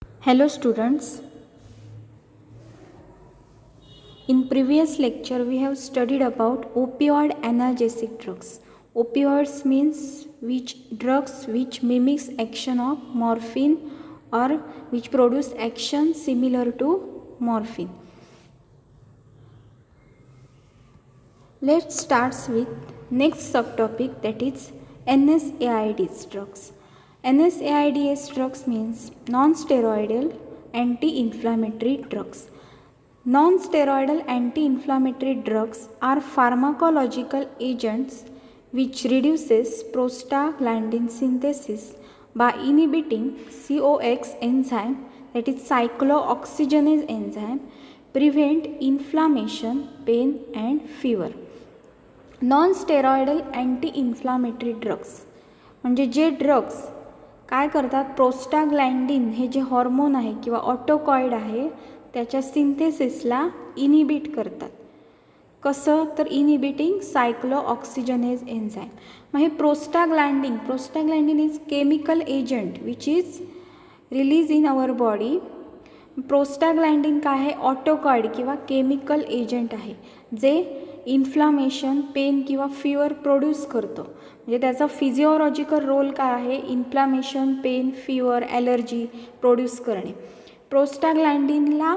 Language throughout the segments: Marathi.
Hello students, in previous lecture we have studied about opioid analgesic drugs. Opioids means which drugs which mimics action of morphine or which produce action similar to morphine. Let's start with next subtopic, that is NSAIDs drugs. NSAIDs drugs means non-steroidal anti-inflammatory drugs. Non-steroidal anti-inflammatory drugs are pharmacological agents which reduces prostaglandin synthesis by inhibiting COX enzyme, that is cyclooxygenase enzyme, prevent inflammation, pain and fever. Non-steroidal anti inflammatory drugs म्हणजे जे ड्रग्स काय करतात, प्रोस्टाग्लँडिन हे जे हॉर्मोन आहे किंवा ऑटोकॉइड आहे त्याच्या सिंथेसिसला इनिबिट करतात. कसं तर इनिबिटिंग सायक्लोऑक्सिजनेज एन्झाईम. मग हे prostaglandin is chemical agent which is release in our body. Prostaglandin काय आहे, ऑटोकॉइड किंवा केमिकल एजंट आहे जे इन्फ्लामेशन, पेन किंवा फीवर प्रोड्यूस करतो. म्हणजे त्याचा फिजिओलॉजिकल रोल काय आहे, inflammation, pain, fever, allergy produce करणे. प्रोस्टाग्लँडिनला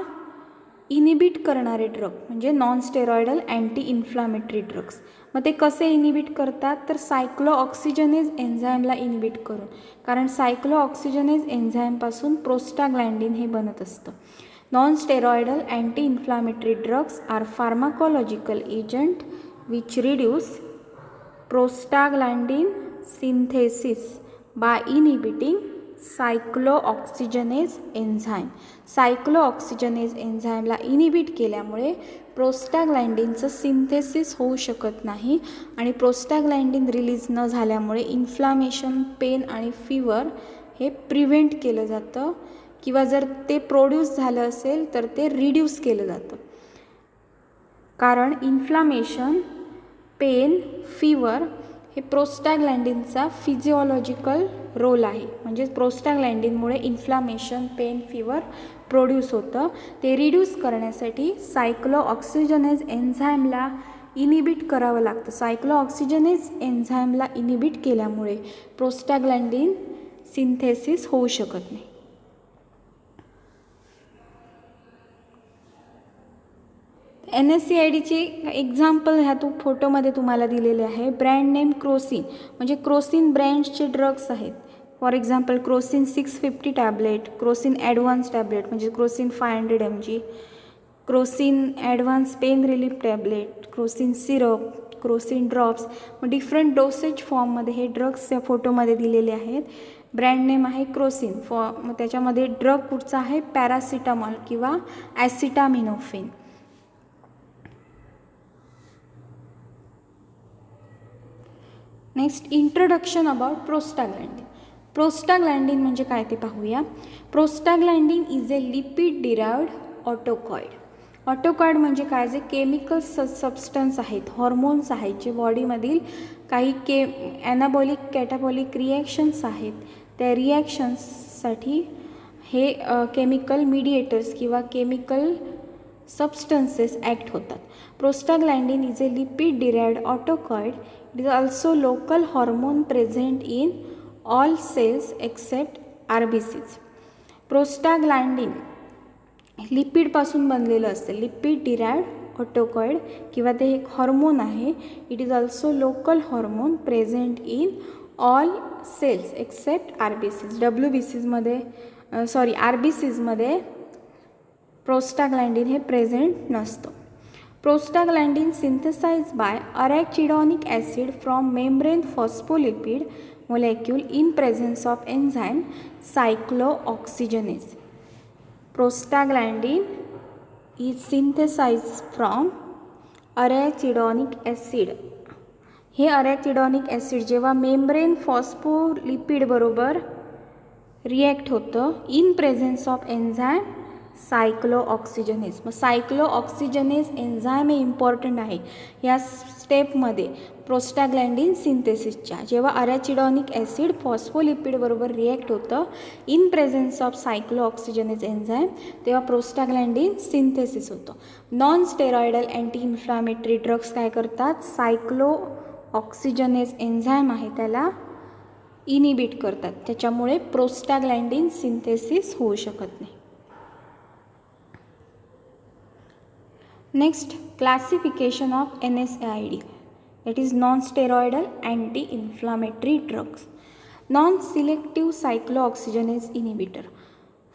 इनिबिट करणारे ड्रग म्हणजे नॉन-स्टेरॉइडल अँटी इन्फ्लामेटरी ड्रग्स. मग ते कसे इनिबिट करतात तर सायक्लोऑक्सिजनेज एन्झाईमला इनिबिट करून, कारण सायक्लोऑक्सिजनेज एन्झाईमपासून प्रोस्टाग्लँडिन हे बनत असतं. Non-steroidal anti-inflammatory drugs are pharmacological agent which reduce prostaglandin synthesis by inhibiting cyclooxygenase enzyme. Cyclooxygenase एन्झाईमला इनिबिट केल्यामुळे प्रोस्टाग्लँडिनचं सिंथेसिस होऊ शकत नाही आणि प्रोस्टाग्लँडिन रिलीज न झाल्यामुळे इन्फ्लामेशन, पेन आणि फीवर हे प्रिव्हेंट केलं जातं किंवा जर ते प्रोड्यूस झालं असेल तर ते रिड्यूस केलं जातं. कारण इन्फ्लामेशन, पेन, फीवर हे प्रोस्टाग्लँडिनचा फिजिओलॉजिकल रोल आहे. म्हणजे प्रोस्टाग्लँडिनमुळे इन्फ्लामेशन, पेन, फीवर प्रोड्यूस होतं. ते रिड्यूस करण्यासाठी सायक्लोऑक्सिजनेज एन्झाईमला इनिबिट करावं लागतं. सायक्लोऑक्सिजनेज एन्झाईमला इनिबिट केल्यामुळे प्रोस्टाग्लँडिन सिंथेसिस होऊ शकत नाही. NSAIDची एक्झाम्पल ह्या फोटोमध्ये तुम्हाला दिलेले आहे. ब्रँड नेम क्रोसिन, म्हणजे क्रोसिन ब्रँडचे ड्रग्स आहेत. For example Crocin 650 tablet, Crocin advance tablet म्हणजे Crocin 500 mg, Crocin advance pain relief tablet, Crocin syrup, Crocin drops. मग डिफरंट डोसेज फॉर्ममध्ये हे ड्रग्स या फोटोमध्ये दिलेले आहेत. ब्रँड नेम आहे क्रोसिन. मग त्याच्यामध्ये ड्रग कुठचा आहे, पॅरासिटामॉल किंवा acetaminophen. Next introduction about prostaglandin. Prostaglandin म्हणजे काय ते पाहूया. Prostaglandin is a lipid derived ऑटोकॉइड. ऑटोकॉइड म्हणजे काय, जे केमिकल सबस्टन्स आहेत, हॉर्मोन्स आहेत, जे बॉडीमधील काही ॲनाबॉलिक, कॅटाबॉलिक रिॲक्शन्स आहेत, त्या रिॲक्शन्ससाठी हे केमिकल मिडिएटर्स किंवा केमिकल सबस्टन्सेस ॲक्ट होतात. Prostaglandin is a lipid derived autacoid. It is also local hormone present in all cells except RBCs. प्रोस्टाग्लँडिन लिपिडपासून बनलेलं असतं, लिपिड डिराइव्ड ऑटोकॉइड किंवा ते एक हॉर्मोन आहे. It is also local hormone present in all cells except RBCs. RBCsमध्ये प्रोस्टाग्लँडिन हे प्रेझेंट नसतं. Prostaglandin synthesized by arachidonic acid from membrane phospholipid molecule in presence of enzyme cyclooxygenase. Prostaglandin is synthesized from arachidonic acid. हे arachidonic acid जेव्हा मेम्ब्रेन फॉस्फोलिपिड बरोबर रिॲक्ट होतं इन प्रेझेन्स ऑफ एन्झाईम सायक्लोऑक्सिजनेज. मग सायक्लोऑक्सिजनेज एन्झाईम हे इम्पॉर्टंट आहे या स्टेपमध्ये प्रोस्टाग्लँडिन सिंथेसिसच्या. जेव्हा अरॅचिडॉनिक ॲसिड फॉस्फोलिपिडबरोबर रिॲक्ट होतं इन प्रेझेन्स ऑफ सायक्लोऑक्सिजनेज एन्झाईम, तेव्हा प्रोस्टाग्लँडिन सिंथेसिस होतं. Non steroidal anti inflammatory drugs काय करतात, सायक्लोऑक्सिजनेज एन्झाईम आहे त्याला इनिबिट करतात, त्याच्यामुळे प्रोस्टाग्लँडिन सिंथेसिस होऊ शकत नाही. Next, classification of NSAID, that is non-steroidal anti-inflammatory drugs. Non-selective cyclooxygenase inhibitor.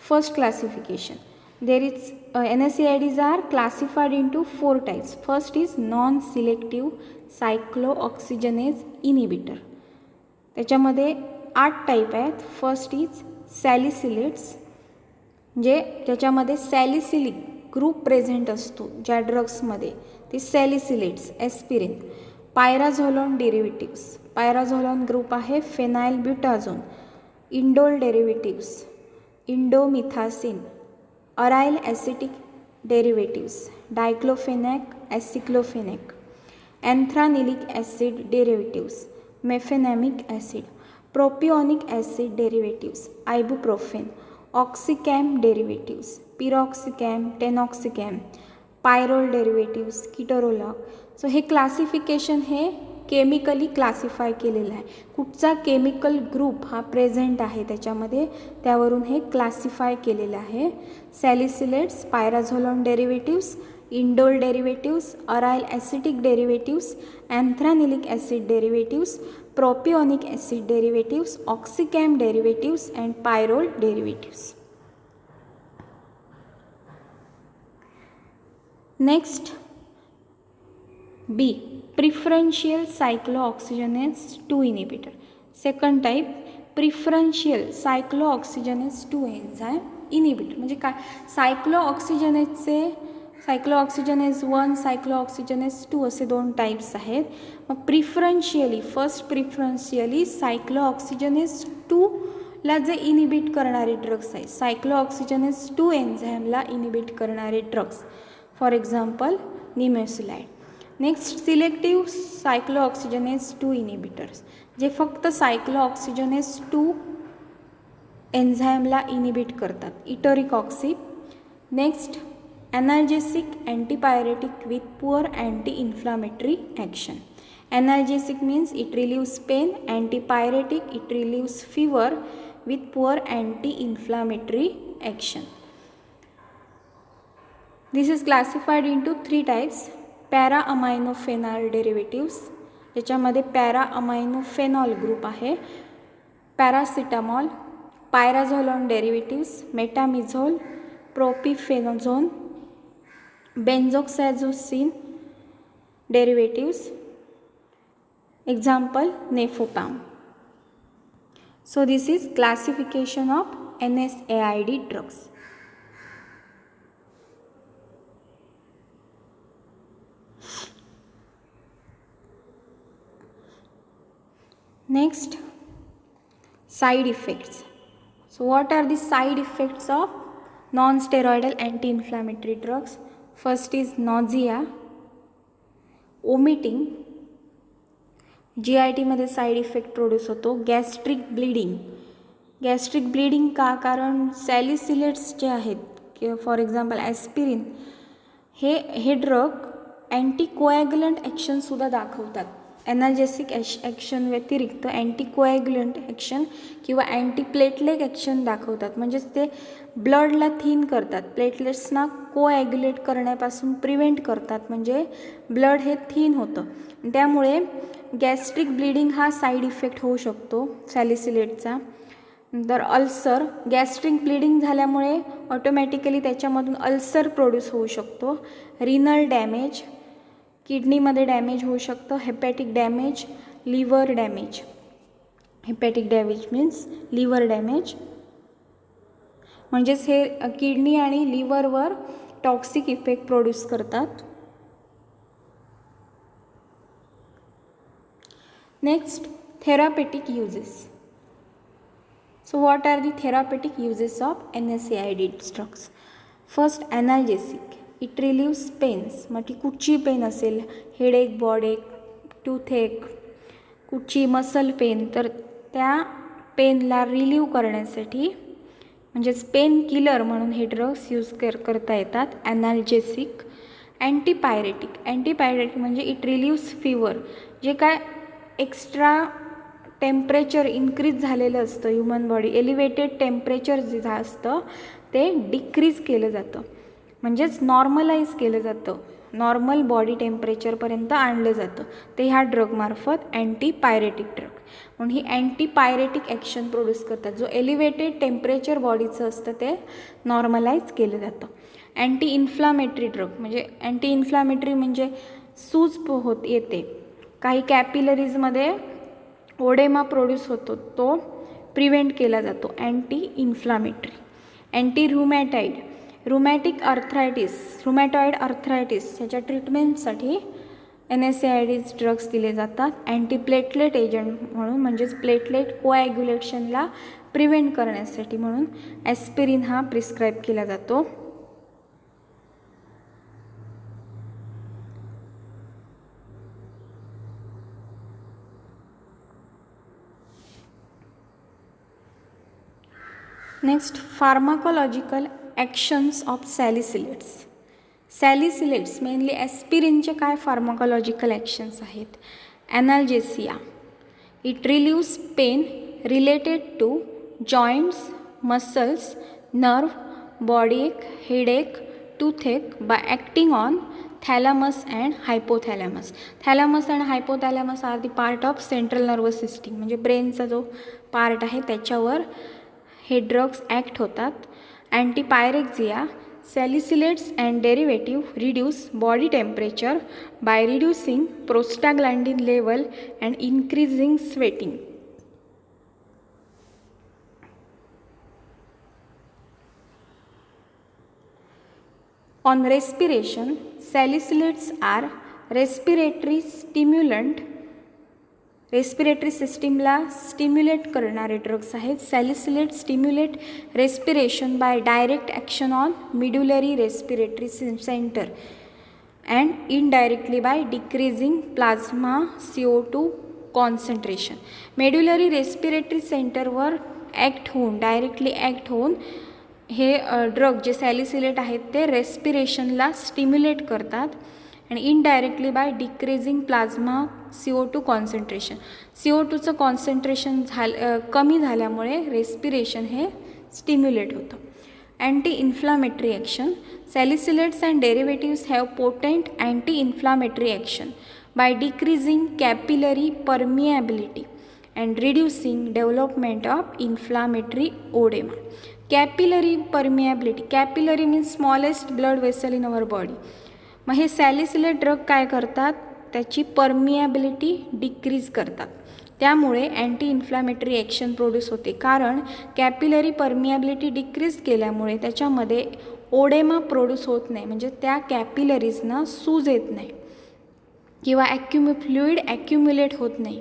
First classification. There is NSAIDs are classified into 4 types. First is non-selective cyclooxygenase inhibitor. त्याच्यामध्ये 8 टाईप आहेत. फर्स्ट इज सॅलिसिलेट्स, म्हणजे त्याच्यामध्ये सॅलिसिलिक ग्रुप प्रेझेंट असतो ज्या ड्रग्समध्ये, ते salicylates. Aspirin. Pyrazolone derivatives, pyrazolone group आहे phenyl butazone. Indole derivatives, indomethacin. Aryl acetic derivatives, diclofenac, aceclofenac. Anthranilic acid derivatives, mefenamic acid. Propionic acid derivatives, ibuprofen. Oxicam derivatives, piroxicam, tenoxicam. Pyrrole derivatives, ketorolac. So हे क्लासिफिकेशन हे केमिकली क्लासिफाय केलेलं आहे, कुठचा केमिकल ग्रुप हा प्रेझेंट आहे त्याच्यामध्ये, त्यावरून हे क्लासिफाय केलेलं आहे. Salicylates, pyrazolone derivatives, indole derivatives, aryl acetic derivatives, anthranilic acid derivatives, propionic acid derivatives, oxicam derivatives and pyrrole derivatives. Next, B, preferential cyclooxygenase 2 inhibitor. Second type, preferential cyclooxygenase 2 enzyme inhibitor. म्हणजे काय, सायक्लोऑक्सिजनेजचे सायक्लोऑक्सिजनेज 1, सायक्लोऑक्सिजनेज 2 असे 2 टाईप्स आहेत. मग प्रिफरन्शियली, फर्स्ट प्रिफरन्शियली सायक्लोऑक्सिजनेज 2ला जे इनिबिट करणारे ड्रग्स आहेत, सायक्लोऑक्सिजनेज 2 एन्झाईमला इनिबिट करणारे drugs, for example nimesulide. Next, selective cyclooxygenase 2 inhibitors, जे फक्त सायक्लोऑक्सिजनेज 2 एन्झाईमला इनिबिट करतात, etoricoxib. Next, analgesic antipyretic with poor anti inflammatory action. Analgesic means it relieves pain, antipyretic it relieves fever with poor anti inflammatory action. This is classified into 3 types. Para aminophenol derivatives, ज्याच्यामध्ये पॅरा अमायनोफेनॉल ग्रुप आहे. Paracetamol. Pyrazolone derivatives, metamizole, propyphenazone. Benzoxazocine derivatives, example Nefopam. So this is classification of NSAID drugs. Next, side effects. So what are the side effects of non-steroidal anti-inflammatory drugs? First is nausea, vomiting, GIT मध्ये साइड इफेक्ट प्रोड्यूस होतो. Gastric bleeding. गॅस्ट्रिक ब्लिडिंग का, कारण सॅलिसिलेट्स जे आहेत, फॉर एक्झाम्पल ॲस्पिरिन, हे ड्रग अँटीकोॲग्युलंट ॲक्शनसुद्धा दाखवतात. एनाल्जेसिक ॲक्शन व्यतिरिक्त अँटीकोॲग्युलंट ॲक्शन किंवा अँटीप्लेटलेट ॲक्शन दाखवतात. म्हणजेच ते ब्लडला थिन करतात, प्लेटलेट्सना कोॲग्युलेट करण्यापासून प्रिव्हेंट करतात, म्हणजे ब्लड हे थिन होतं. त्यामुळे गॅस्ट्रिक ब्लिडिंग हा साईड इफेक्ट होऊ शकतो सॅलिसिलेटचा. नंतर अल्सर, गॅस्ट्रिक ब्लिडिंग झाल्यामुळे ऑटोमॅटिकली त्याच्यामधून अल्सर प्रोड्यूस होऊ शकतो. रिनल डॅमेज, किडनीमध्ये डॅमेज होऊ शकतं. Hepatic damage, liver damage. Hepatic damage means liver damage, म्हणजेच हे किडनी आणि लिव्हरवर टॉक्सिक इफेक्ट प्रोड्यूस करतात. Next, therapeutic uses. So what are the therapeutic uses of NSAID drugs? First analgesic, it relieves pains. मग ती कुठची पेन असेल, हेडेक, बॉडेक, टूथेक, कुठची मसल पेन, तर त्या पेनला रिलीव्ह करण्यासाठी म्हणजेच पेन किलर म्हणून हे ड्रग्स यूज करता येतात. ॲनाल्जेसिक. अँटीपायरेटिक म्हणजे इट रिलीव्स फीवर. जे काय एक्स्ट्रा टेम्परेचर इन्क्रीज झालेलं असतं ह्युमन बॉडी, एलिव्हेटेड टेम्परेचर जे असतं ते डिक्रीज केलं जातं, म्हणजेच नॉर्मलाइज केलं जातं, नॉर्मल बॉडी टेम्परेचरपर्यंत आणलं जातं ते ह्या ड्रगमार्फत. अँटीपायरेटिक ड्रग म्हणून ही अँटीपायरेटिक ॲक्शन प्रोड्यूस करतात. जो एलिव्हेटेड टेम्परेचर बॉडीचं असतं ते नॉर्मलाइज केलं जातं. अँटी इन्फ्लामेटरी ड्रग म्हणजे म्हणजे सूज होत येते, काही कॅपिलरीजमध्ये ओडेमा प्रोड्यूस होतो, तो प्रिव्हेंट केला जातो. Anti inflammatory. Anti rheumatoid arthritis ह्याच्या ट्रीटमेंटसाठी NSAIDs ड्रग्स दिले जातात. अँटीप्लेटलेट एजंट म्हणून म्हणजेच प्लेटलेट कोॲग्युलेशनला प्रिव्हेंट करण्यासाठी म्हणून ॲस्पिरिन हा प्रिस्क्राईब केला जातो. Next, pharmacological actions of salicylates mainly ॲस्पिरिनचे काय फार्माकोलॉजिकल ॲक्शन्स आहेत. Analgesia, it relieves pain related to joints, muscles, nerve, body ache, headache, toothache by acting on thalamus and hypothalamus. Thalamus and hypothalamus are the part of central nervous system, म्हणजे ब्रेनचा जो पार्ट आहे त्याच्यावर हे ड्रग्स ॲक्ट होतात. Antipyrexia, salicylates and derivative reduce body temperature by reducing prostaglandin level and increasing sweating. On respiration, salicylates are respiratory stimulant, respiratory सिस्टीमला स्टिम्युलेट करणारे ड्रग्स आहेत. Salicylate stimulate respiration by direct action on medullary respiratory centre and indirectly by decreasing plasma CO2 concentration. Medullary respiratory सेंटरवर डायरेक्टली ॲक्ट होऊन हे ड्रग जे सॅलिसिलेट आहेत ते रेस्पिरेशनला स्टिम्युलेट करतात आणि indirectly by decreasing plasma CO2 concentration. CO2चं कॉन्सन्ट्रेशन कमी झाल्यामुळे रेस्पिरेशन हे स्टिम्युलेट होतं. Anti inflammatory action, salicylates and derivatives have potent anti inflammatory action by decreasing capillary permeability and reducing development of inflammatory oedema. Capillary permeability, capillary means smallest blood vessel in our body. मग हे सॅलिसिलेट ड्रग काय करतात, त्याची परमिएबिलिटी डिक्रीज करतात, त्यामुळे अँटी इन्फ्लामेटरी ॲक्शन प्रोड्यूस होते. कारण कॅपिलरी परमिएबिलिटी डिक्रीज केल्यामुळे त्याच्यामध्ये ओडेमा प्रोड्यूस होत नाही, म्हणजे त्या कॅपिलरीजना सूज येत नाही किंवा फ्लुइड ॲक्युम्युलेट होत नाही.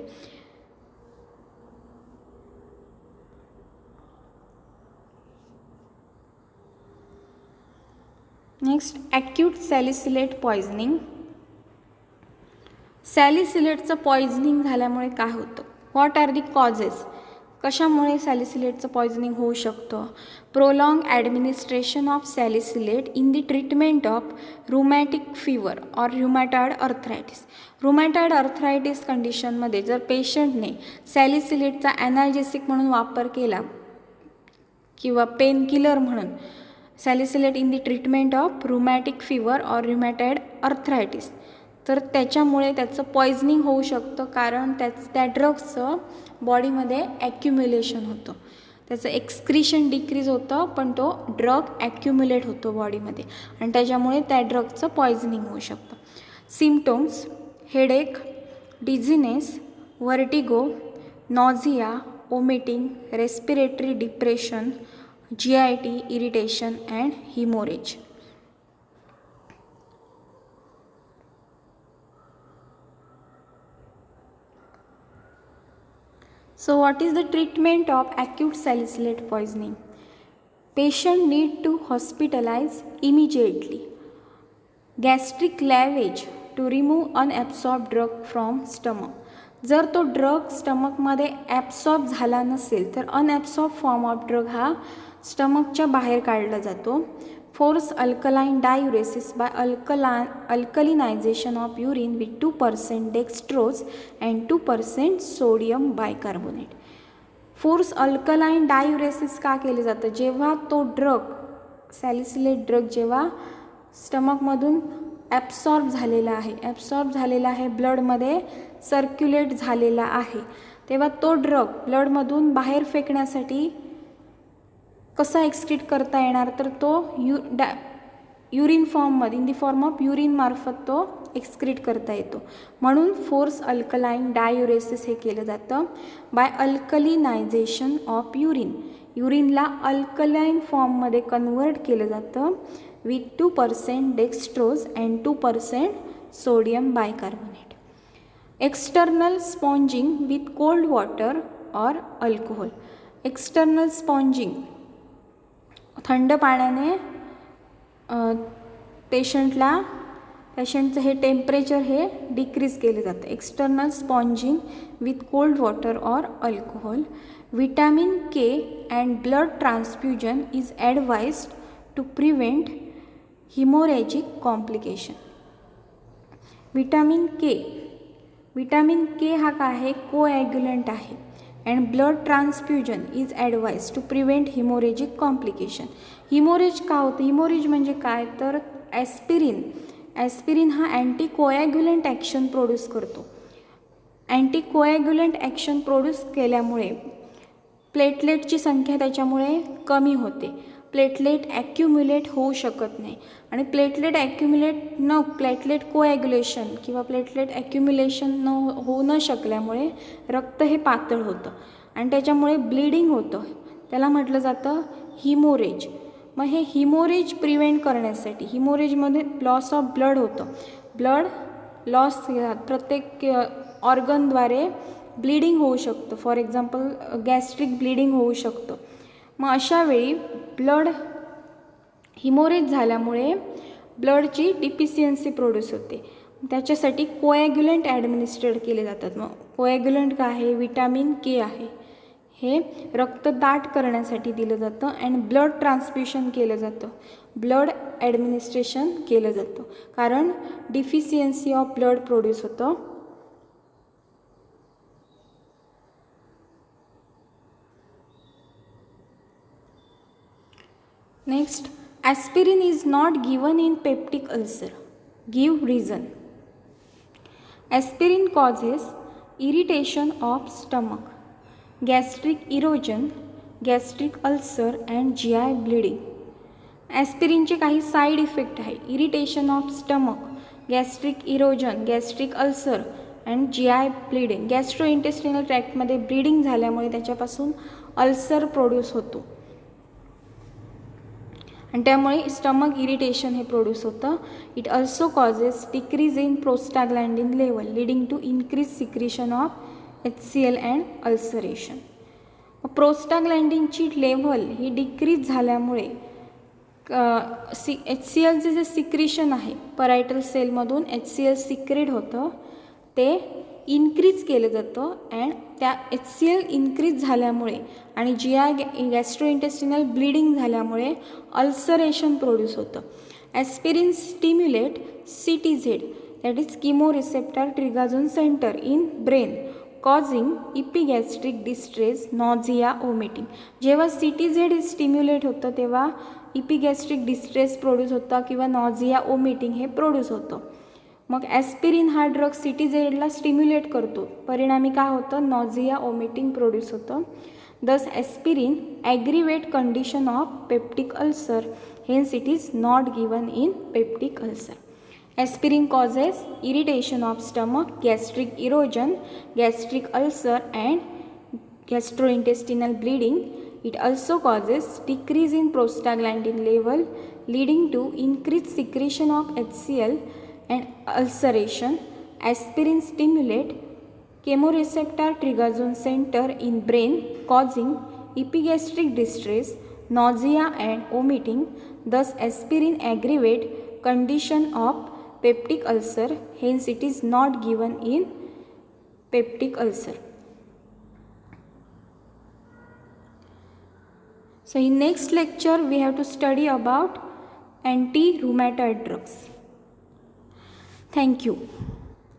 Next, acute salicylate poisoning. सॅलिसिलेटचं पॉयझनिंग झाल्यामुळे काय होतं, व्हॉट आर दी कॉजेस, कशामुळे सॅलिसिलेटचं पॉयझनिंग होऊ शकतं. Prolong administration of salicylate in the treatment of rheumatic fever or rheumatoid arthritis. Rheumatoid arthritis कंडिशनमध्ये जर पेशंटने सॅलिसिलेटचा ॲनाल्जेसिक म्हणून वापर केला किंवा पेन किलर म्हणून, salicylate in the treatment of rheumatic fever or rheumatoid arthritis, तर त्याच्यामुळे त्याचं पॉयझनिंग होऊ शकतं. कारण त्या ड्रग्सचं बॉडीमध्ये ॲक्युम्युलेशन होतं, त्याचं एक्सक्रिशन डिक्रीज होतं, पण तो ड्रग ॲक्युम्युलेट होतो बॉडीमध्ये आणि त्याच्यामुळे त्या ड्रगचं पॉयझनिंग होऊ शकतं. Symptoms, headache, dizziness, vertigo, nausea, vomiting, respiratory depression, GIT, irritation and hemorrhage. So what is the treatment of acute salicylate poisoning? Patient need to hospitalize immediately. Gastric lavage to remove unabsorbed drug from stomach. जर तो ड्रग स्टमकमध्ये ॲब्सॉर्ब झाला नसेल तर अनॲब्सॉर्ब फॉर्म ऑफ ड्रग हा स्टमकच्या बाहेर काढला जातो. Force alkaline diuresis by alkalinisation of urine with 2% dextrose and 2% sodium bicarbonate. Force alkaline diuresis का केले जातं? जेव्हा तो ड्रग सॅलिसिलेट ड्रग जेव्हा स्टमकमधून ॲब्सॉर्ब झालेला आहे ब्लडमध्ये सर्क्युलेट झालेला आहे, तेव्हा तो ड्रग ब्लडमधून बाहेर फेकण्यासाठी कसा एक्सक्रीट करता येणार? तर तो युरिन फॉर्ममध्ये in the form of urine मार्फत तो एक्सक्रीट करता येतो. म्हणून फोर्स अल्कलाइन डायुरेसिस हे केलं जातं बाय अल्कलिनायझेशन ऑफ युरिन. युरिनला अल्कलाइन फॉर्ममध्ये कन्वर्ट केलं जातं with 2% dextrose and 2% sodium bicarbonate. External sponging with cold water और अल्कोहोल. एक्सटर्नल स्पॉन्जिंग थंड पाण्याने पेशंटचं हे टेम्परेचर हे डिक्रीज केले जातं. External sponging with cold water और alcohol. Vitamin K and blood transfusion is advised to prevent haemorrhagic complication. Vitamin K हा काय आहे? कोॲग्युलंट आहे. And blood transfusion is advise to prevent haemorrhagic complication. Haemorrhage का होतं? हिमोरेज म्हणजे काय? तर ॲस्पिरिन हा अँटीकोॲग्युलंट ॲक्शन प्रोड्यूस करतो. अँटीकोॲग्युलंट ॲक्शन प्रोड्यूस केल्यामुळे प्लेटलेटची संख्या त्याच्यामुळे कमी होते. प्लेटलेट ॲक्युम्युलेट होऊ शकत नाही आणि प्लेटलेट कोॲग्युलेशन किंवा प्लेटलेट ॲक्युम्युलेशन होऊ न शकल्यामुळे रक्त हे पातळ होतं आणि त्याच्यामुळे ब्लिडिंग होतं. त्याला म्हटलं जातं हिमोरेज. मग हे हिमोरेज प्रिव्हेंट करण्यासाठी हिमोरेजमध्ये लॉस ऑफ ब्लड होतं. ब्लड लॉस प्रत्येक ऑर्गनद्वारे ब्लिडिंग होऊ शकतं. फॉर एक्झाम्पल गॅस्ट्रिक ब्लिडिंग होऊ शकतं. मग अशा वेळी ब्लड हिमोरेज झाल्यामुळे ब्लडची डिफिशियन्सी प्रोड्यूस होते. त्याच्यासाठी कोॲग्युलंट ॲडमिनिस्ट्रेट केले जातात. मग कोॲग्युलंट काय आहे? विटॅमिन के आहे. हे रक्त दाट करण्यासाठी दिलं जातं अँड ब्लड ट्रान्सफ्युशन केलं जातं. ब्लड ॲडमिनिस्ट्रेशन केलं जातं कारण डिफिशियन्सी ऑफ ब्लड प्रोड्यूस होतं. Next, aspirin is not given in peptic ulcer. Give reason. Aspirin causes irritation of stomach, gastric erosion, gastric ulcer and GI bleeding. ॲस्पिरिनचे काही साईड इफेक्ट आहे. Irritation of stomach, gastric erosion, gastric ulcer and GI bleeding. Gastro intestinal ट्रॅक्टमध्ये ब्लिडिंग झाल्यामुळे त्याच्यापासून अल्सर प्रोड्यूस होतो आणि त्यामुळे स्टमक इरिटेशन हे प्रोड्यूस होतं. It also causes decrease in prostaglandin level leading to increase secretion of HCl and ulceration. प्रोस्टाग्लँडिनची लेव्हल ही डिक्रीज झाल्यामुळे HClचे जे सिक्रिशन आहे परायटल सेलमधून HCl सिक्रेट होतं ते इन्क्रीज केलं जातं अँड त्या HCl इन्क्रीज झाल्यामुळे आणि GI गॅस्ट्रोइंटेस्टिनल ब्लिडिंग झाल्यामुळे अल्सरेशन प्रोड्यूस होतं. Aspirin stimulate CTZ that is chemoreceptor trigger zone centre in brain causing epigastric distress, nausea, vomiting. जेव्हा CTZ स्टिम्युलेट होतं तेव्हा इपिगॅस्ट्रिक डिस्ट्रेस प्रोड्यूस होतं किंवा नॉझिया, ओमिटिंग हे प्रोड्यूस होतं. मग ॲस्पिरिन हा ड्रग CTZला स्टिम्युलेट करतो. परिणामी काय होतं? नॉझिया, ओमिटिंग प्रोड्यूस होतं. Thus aspirin aggravate condition of peptic ulcer, hence it is not given in peptic ulcer. Aspirin causes irritation of stomach, gastric erosion, gastric ulcer and gastrointestinal bleeding. It also causes decrease in prostaglandin level leading to increased secretion of HCl and ulceration. Aspirin stimulate chemoreceptor trigaxone center in brain causing epigastric distress, nausea and vomiting. Thus aspirin aggravate condition of peptic ulcer, hence it is not given in peptic ulcer. So in next lecture we have to study about anti-rheumatoid drugs. Thank you.